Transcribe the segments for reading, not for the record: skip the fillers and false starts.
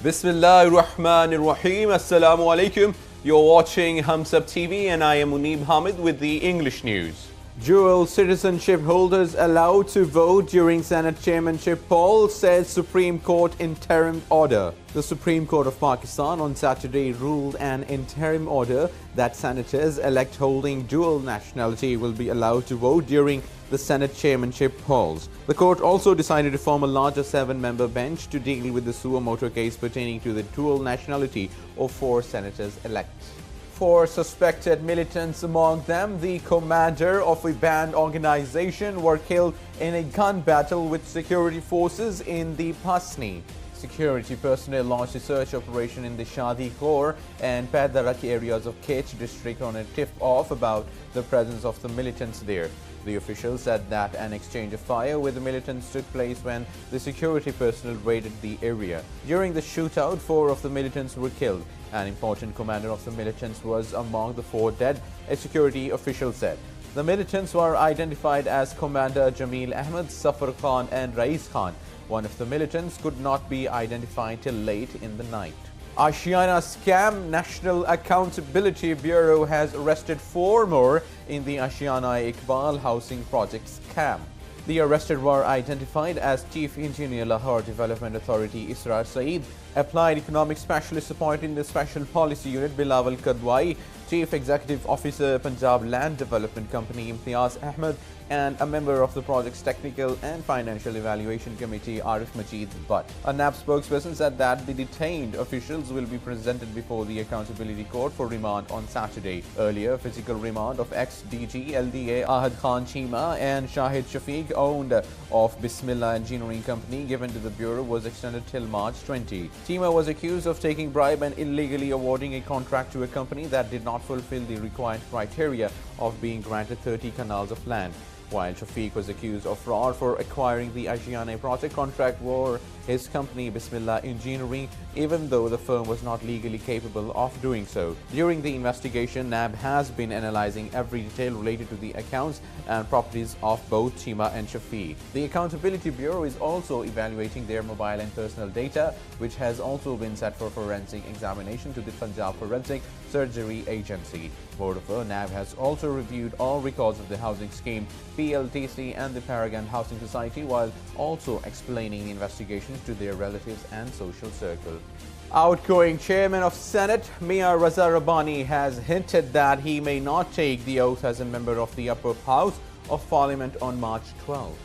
Bismillahirrahmanirrahim. Assalamu alaikum. You're watching HumSub.TV and I am Munib Hamid with the English news. Dual citizenship holders allowed to vote during Senate chairmanship poll, says Supreme Court interim order. The Supreme Court of Pakistan on Saturday ruled an interim order that senators elect holding dual nationality will be allowed to vote during the Senate chairmanship polls. The court also decided to form a larger 7-member bench to deal with the suo motu case pertaining to the dual nationality of 4 senators elect. 4 suspected militants, among them the commander of a banned organization, were killed in a gun battle with security forces in the Pasni. Security personnel launched a search operation in the Shadi Khor and Paidarak areas of Kech district on a tip-off about the presence of the militants there. The officials said that an exchange of fire with the militants took place when the security personnel raided the area. During the shootout, 4 of the militants were killed. An important commander of the militants was among the 4 dead, a security official said. The militants were identified as Commander Jamil Ahmed, Safar Khan and Rais Khan. One of the militants could not be identified till late in the night. Ashiana scam. National Accountability Bureau has arrested 4 more in the Ashiana Iqbal housing project scam. The arrested were identified as Chief Engineer Lahore Development Authority Israr Saeed, Applied Economic Specialist appointed in the Special Policy Unit Bilawal Kadwai, Chief Executive Officer Punjab Land Development Company Imtiaz Ahmed, and a member of the project's Technical and Financial Evaluation Committee Arif Majid Butt. A NAB spokesperson said that the detained officials will be presented before the Accountability Court for remand on Saturday. Earlier, physical remand of ex-DG LDA Ahad Khan Chima and Shahid Shafiq, owned of Bismillah Engineering Company, given to the Bureau was extended till March 20. Chima was accused of taking bribe and illegally awarding a contract to a company that did not fulfill the required criteria of being granted 30 canals of land, while Shafiq was accused of fraud for acquiring the Ashiana project contract for his company Bismillah Engineering, even though the firm was not legally capable of doing so. During the investigation, NAB has been analyzing every detail related to the accounts and properties of both Chima and Shafiq. The Accountability Bureau is also evaluating their mobile and personal data, which has also been set for forensic examination to the Punjab Forensic Surgery Agency. Moreover, NAB has also reviewed all records of the housing scheme, PLTC and the Paragon Housing Society, while also explaining the investigations to their relatives and social circle. Outgoing chairman of Senate, Mia Raza Rabbani, has hinted that he may not take the oath as a member of the upper house of parliament on March 12.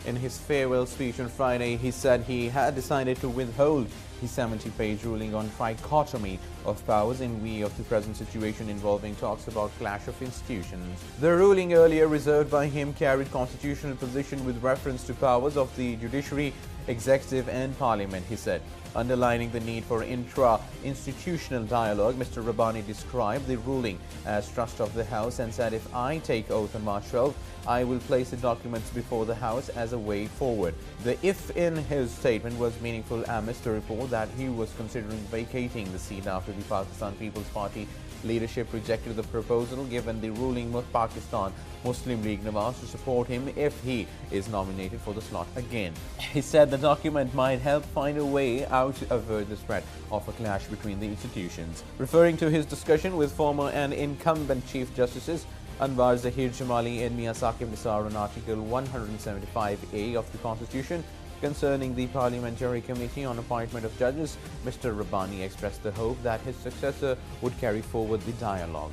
In his farewell speech on Friday, he said he had decided to withhold his 70-page ruling on trichotomy of powers in view of the present situation involving talks about clash of institutions. The ruling earlier reserved by him carried constitutional position with reference to powers of the judiciary, executive and parliament, he said. Underlining the need for intra-institutional dialogue, Mr. Rabbani described the ruling as trust of the House and said, "If I take oath on March 12, I will place the documents before the House as a way forward." The "if" in his statement was meaningful amidst the report that he was considering vacating the seat after the Pakistan People's Party leadership rejected the proposal given the ruling Pakistan Muslim League Nawaz to support him if he is nominated for the slot again. He said the document might help find a way out to avoid the spread of a clash between the institutions. Referring to his discussion with former and incumbent Chief Justices Anwar Zahir Jamali and Mia Saqib Nisar on Article 175A of the Constitution concerning the Parliamentary Committee on Appointment of Judges, Mr. Rabbani expressed the hope that his successor would carry forward the dialogue.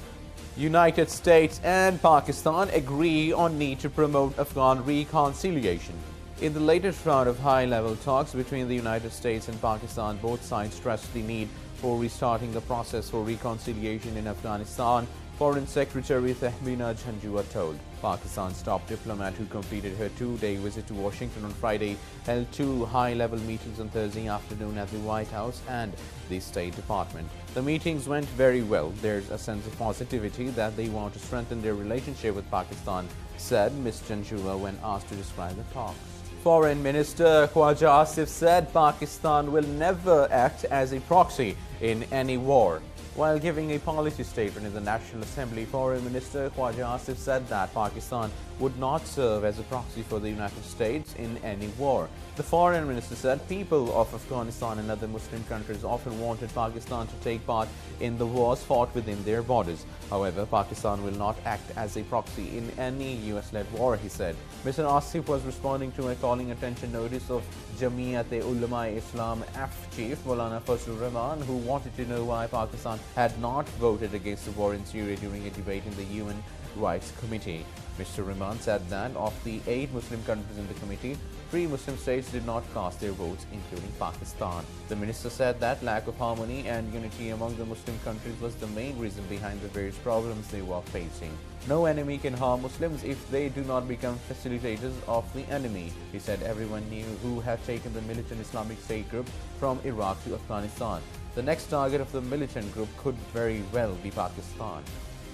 United States and Pakistan agree on need to promote Afghan reconciliation. In the latest round of high-level talks between the United States and Pakistan, both sides stressed the need for restarting the process for reconciliation in Afghanistan, Foreign Secretary Thahmina Janjua told. Pakistan's top diplomat, who completed her 2-day visit to Washington on Friday, held 2 high-level meetings on Thursday afternoon at the White House and the State Department. The meetings went very well. There's a sense of positivity that they want to strengthen their relationship with Pakistan, said Ms. Janjua when asked to describe the talks. Foreign Minister Khwaja Asif said Pakistan will never act as a proxy in any war. While giving a policy statement in the National Assembly, Foreign Minister Khwaja Asif said that Pakistan would not serve as a proxy for the United States in any war. The Foreign Minister said people of Afghanistan and other Muslim countries often wanted Pakistan to take part in the wars fought within their borders. However, Pakistan will not act as a proxy in any US-led war, he said. Mr. Asif was responding to a calling attention notice of Jamiyat-e-Ulama-e-Islam F chief Maulana Fazlur Rahman, who wanted to know why Pakistan had not voted against the war in Syria during a debate in the UN Rights Committee. Mr. Rahman said that of the 8 Muslim countries in the committee, 3 Muslim states did not cast their votes, including Pakistan. The minister said that lack of harmony and unity among the Muslim countries was the main reason behind the various problems they were facing. No enemy can harm Muslims if they do not become facilitators of the enemy. He said everyone knew who had taken the militant Islamic State group from Iraq to Afghanistan. The next target of the militant group could very well be Pakistan.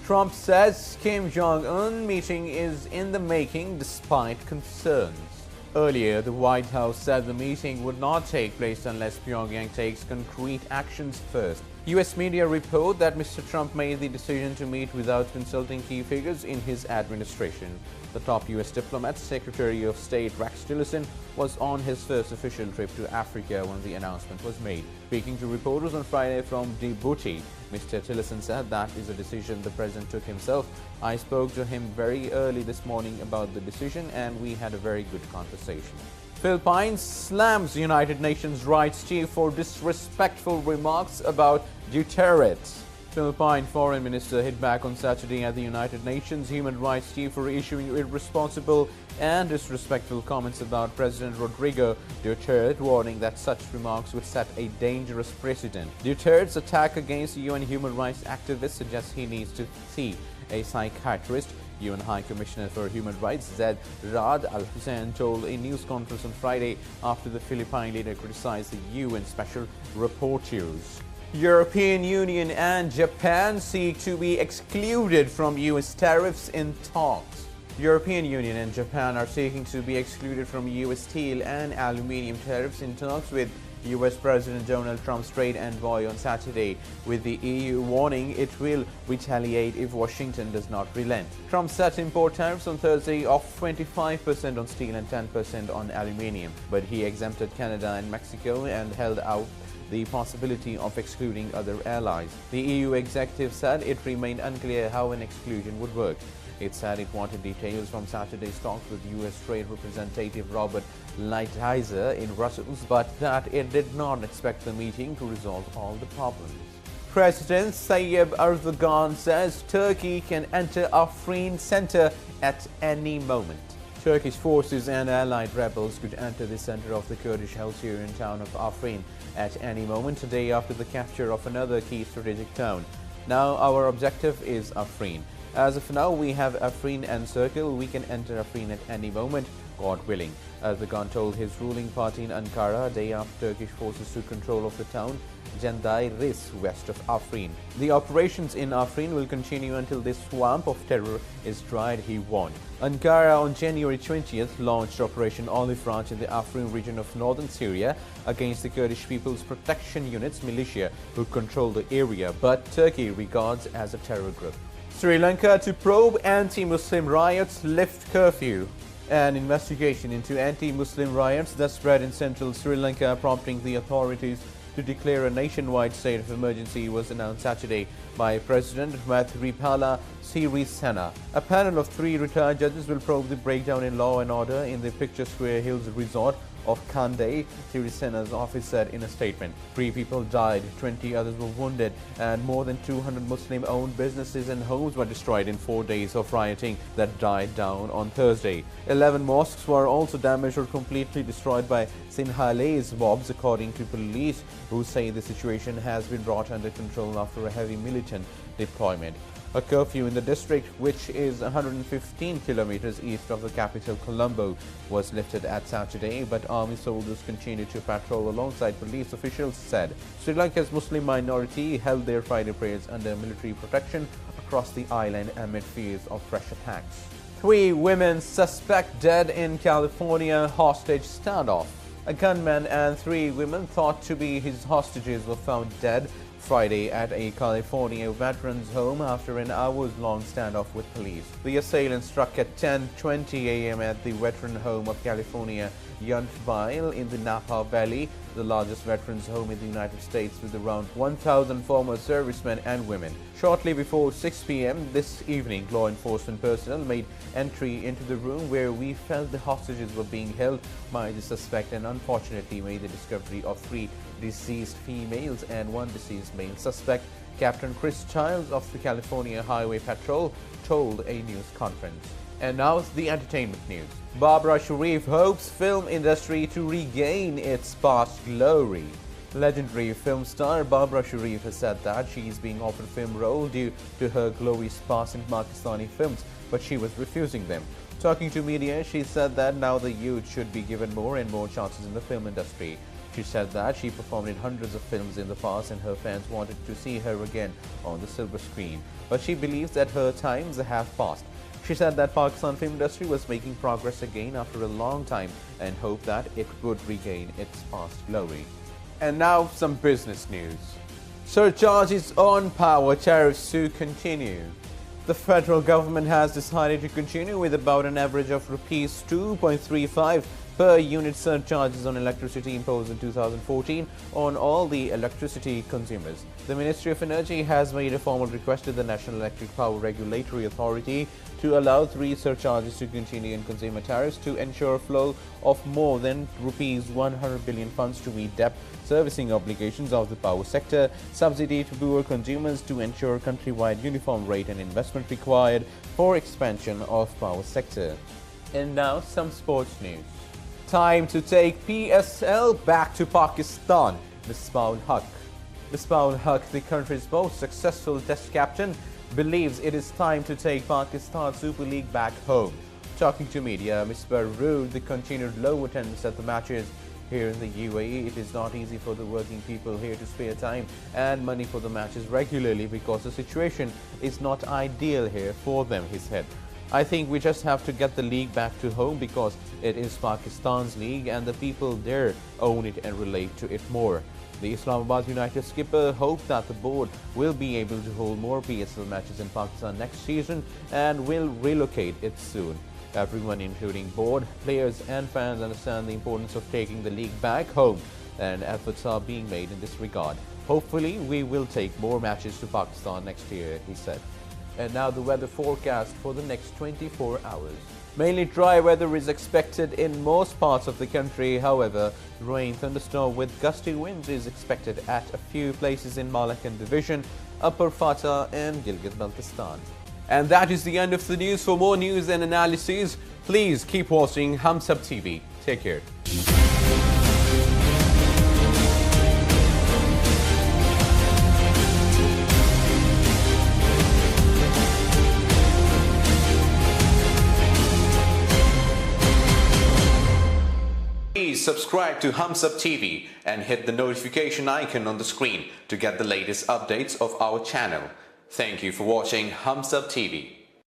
Trump says Kim Jongun meeting is in the making despite concerns. Earlier, the White House said the meeting would not take place unless Pyongyang takes concrete actions first. US media report that Mr. Trump made the decision to meet without consulting key figures in his administration. The top US diplomat, Secretary of State Rex Tillerson, was on his first official trip to Africa when the announcement was made. Speaking to reporters on Friday from Djibouti, Mr. Tillerson said that is a decision the president took himself. I spoke to him very early this morning about the decision and we had a very good conversation. Philippines slams United Nations rights chief for disrespectful remarks about Duterte. Philippine Foreign Minister hit back on Saturday at the United Nations human rights chief for issuing irresponsible and disrespectful comments about President Rodrigo Duterte, warning that such remarks would set a dangerous precedent. Duterte's attack against UN human rights activists suggests he needs to see a psychiatrist. UN High Commissioner for Human Rights Zaid Rad Al Hussein told a news conference on Friday after the Philippine leader criticized the UN special rapporteurs. European Union and Japan seek to be excluded from US tariffs in talks. European Union and Japan are seeking to be excluded from US steel and aluminium tariffs in talks with US President Donald Trump's trade envoy on Saturday, with the EU warning it will retaliate if Washington does not relent. Trump set import tariffs on Thursday of 25% on steel and 10% on aluminium, but he exempted Canada and Mexico and held out the possibility of excluding other allies. The EU executive said it remained unclear how an exclusion would work. It said it wanted details from Saturday's talks with U.S. Trade Representative Robert Lighthizer in Brussels, but that it did not expect the meeting to resolve all the problems. President Tayyip Erdogan says Turkey can enter Afrin center at any moment. Turkish forces and allied rebels could enter the center of the Kurdish-held Syrian town of Afrin at any moment, today after the capture of another key strategic town. Now our objective is Afrin. As of now, we have Afrin encircled. We can enter Afrin at any moment, God willing. Erdogan told his ruling party in Ankara a day after Turkish forces took control of the town Jenday Riz, west of Afrin. The operations in Afrin will continue until this swamp of terror is dried, he warned. Ankara on January 20th launched Operation Olive Branch in the Afrin region of northern Syria against the Kurdish People's Protection Unit's militia who control the area, but Turkey regards as a terror group. Sri Lanka to probe anti-Muslim riots, lift curfew. An investigation into anti-Muslim riots that spread in central Sri Lanka, prompting the authorities to declare a nationwide state of emergency, was announced Saturday by President Maithripala Sirisena. A panel of 3 retired judges will probe the breakdown in law and order in the Picture Square Hills resort of Kandy, Sirisena's office said in a statement. 3 people died, 20 others were wounded, and more than 200 Muslim-owned businesses and homes were destroyed in 4 days of rioting that died down on Thursday. 11 mosques were also damaged or completely destroyed by Sinhale's mobs, according to police, who say the situation has been brought under control after a heavy militant deployment. A curfew in the district, which is 115 kilometers east of the capital Colombo, was lifted at Saturday, but army soldiers continued to patrol alongside police, officials said. Sri Lanka's Muslim minority held their Friday prayers under military protection across the island amid fears of fresh attacks. 3 women suspect dead in California hostage standoff. A gunman and 3 women thought to be his hostages were found dead Friday at a California veterans home after an hours-long standoff with police. The assailant struck at 10:20 a.m. at the veteran home of California Yountville in the Napa Valley, the largest veterans home in the United States with around 1,000 former servicemen and women. Shortly before 6 p.m. this evening, law enforcement personnel made entry into the room where we felt the hostages were being held by the suspect and unfortunately made the discovery of 3 deceased females and 1 deceased male suspect, Captain Chris Childs of the California Highway Patrol told a news conference. And now the entertainment news. Barbara Sharif hopes film industry to regain its past glory. Legendary film star Barbara Sharif has said that she is being offered a film role due to her glorious past in Pakistani films, but she was refusing them. Talking to media, she said that now the youth should be given more and more chances in the film industry. She said that she performed in hundreds of films in the past and her fans wanted to see her again on the silver screen. But she believes that her times have passed. She said that Pakistan film industry was making progress again after a long time and hoped that it would regain its past glory. And now some business news. Surcharges on power tariffs to continue. The federal government has decided to continue with about an average of Rs 2.35 per unit surcharges on electricity imposed in 2014 on all the electricity consumers. The Ministry of Energy has made a formal request to the National Electric Power Regulatory Authority to allow 3 surcharges to continue in consumer tariffs to ensure flow of more than Rs 100 billion funds to meet debt servicing obligations of the power sector, subsidy to poor consumers to ensure countrywide uniform rate and investment required for expansion of power sector. And now some sports news. Time to take PSL back to Pakistan. Misbah-ul Haq. Misbah-ul Haq, the country's most successful test captain, believes it is time to take Pakistan Super League back home. Talking to media, Misbah rued the continued low attendance at the matches here in the UAE. It is not easy for the working people here to spare time and money for the matches regularly because the situation is not ideal here for them, he said. I think we just have to get the league back to home because it is Pakistan's league and the people there own it and relate to it more. The Islamabad United skipper hopes that the board will be able to hold more PSL matches in Pakistan next season and will relocate it soon. Everyone, including board, players and fans, understand the importance of taking the league back home and efforts are being made in this regard. Hopefully, we will take more matches to Pakistan next year, he said. And now the weather forecast for the next 24 hours. Mainly dry weather is expected in most parts of the country. However, rain, thunderstorm with gusty winds is expected at a few places in Malakand Division, Upper Fatah and Gilgit-Baltistan. And that is the end of the news. For more news and analyses, please keep watching HumSub.TV. Take care. Please subscribe to HumSub.TV and hit the notification icon on the screen to get the latest updates of our channel. Thank you for watching HumSub.TV.